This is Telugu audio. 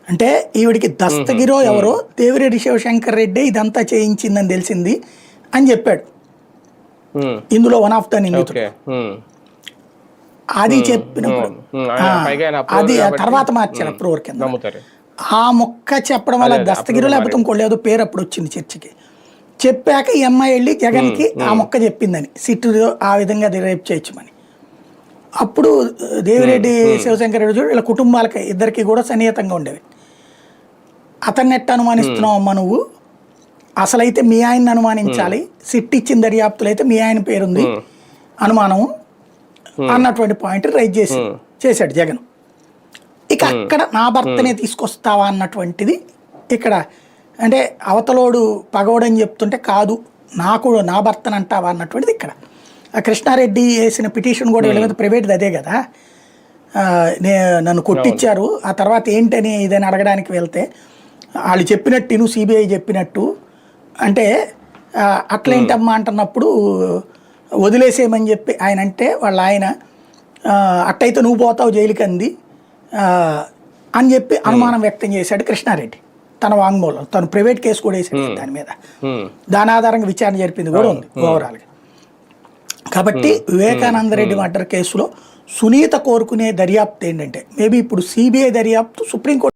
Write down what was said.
అంటే ఈవిడికి దస్తగిరో ఎవరో దేవిరెడ్డి శివశంకర్ రెడ్డి ఇదంతా చేయించిందని తెలిసింది అని చెప్పాడు ఇందులో వన్ ఆఫ్ ద నిందితుడు. అది చెప్పినప్పుడు అది తర్వాత మార్చారు అప్రూవర్ కింద. ఆ మొక్క చెప్పడం వల్ల దస్తగిరి లేకపోతే ఇంకోళ్ళు ఏదో పేరు అప్పుడు వచ్చింది చర్చకి. చెప్పాక ఈ అమ్మాయి వెళ్ళి జగన్కి ఆ మొక్క చెప్పిందని సిట్టు ఆ విధంగా రేపు చేయొచ్చమని. అప్పుడు దేవిరెడ్డి శివశంకర్ రెడ్డి వీళ్ళ కుటుంబాలకి ఇద్దరికి కూడా సన్నిహితంగా ఉండేవి. అతన్ని ఎట్ట అనుమానిస్తున్నావు అమ్మ నువ్వు, అసలైతే మీ ఆయన్ని అనుమానించాలి, సిట్ ఇచ్చిన దర్యాప్తులు అయితే మీ ఆయన పేరుంది అనుమానం అన్నటువంటి పాయింట్ రైజ్ చేశాడు జగన్. ఇక అక్కడ నా భర్తనే తీసుకొస్తావా అన్నటువంటిది ఇక్కడ. అంటే అవతలోడు పగోడని చెప్తుంటే కాదు నాకు నా భర్తను అంటావా అన్నటువంటిది ఇక్కడ. కృష్ణారెడ్డి వేసిన పిటిషన్ కూడా వీళ్ళ మీద ప్రైవేట్ది అదే కదా. నన్ను కొట్టించారు ఆ తర్వాత ఏంటని ఇదని అడగడానికి వెళ్తే వాళ్ళు చెప్పినట్టు నువ్వు సిబిఐ చెప్పినట్టు అంటే అట్లేంటమ్మా అంటున్నప్పుడు వదిలేసేయమని చెప్పి ఆయన అంటే వాళ్ళ ఆయన అట్టయితే నువ్వు పోతావు జైలుకి అంది అని చెప్పి అనుమానం వ్యక్తం చేశాడు కృష్ణారెడ్డి తన వాంగ్మూలం. తను ప్రైవేట్ కేసు కూడా వేసాడు దాని మీద. దాని ఆధారంగా విచారణ జరిపింది కూడా ఉంది ఓవరాల్గా. కాబట్టి వివేకానంద రెడ్డి మర్డర్ కేసులో సునీత కోరుకునే దర్యాప్తు ఏంటంటే మేబీ ఇప్పుడు సిబిఐ దర్యాప్తు సుప్రీంకోర్టు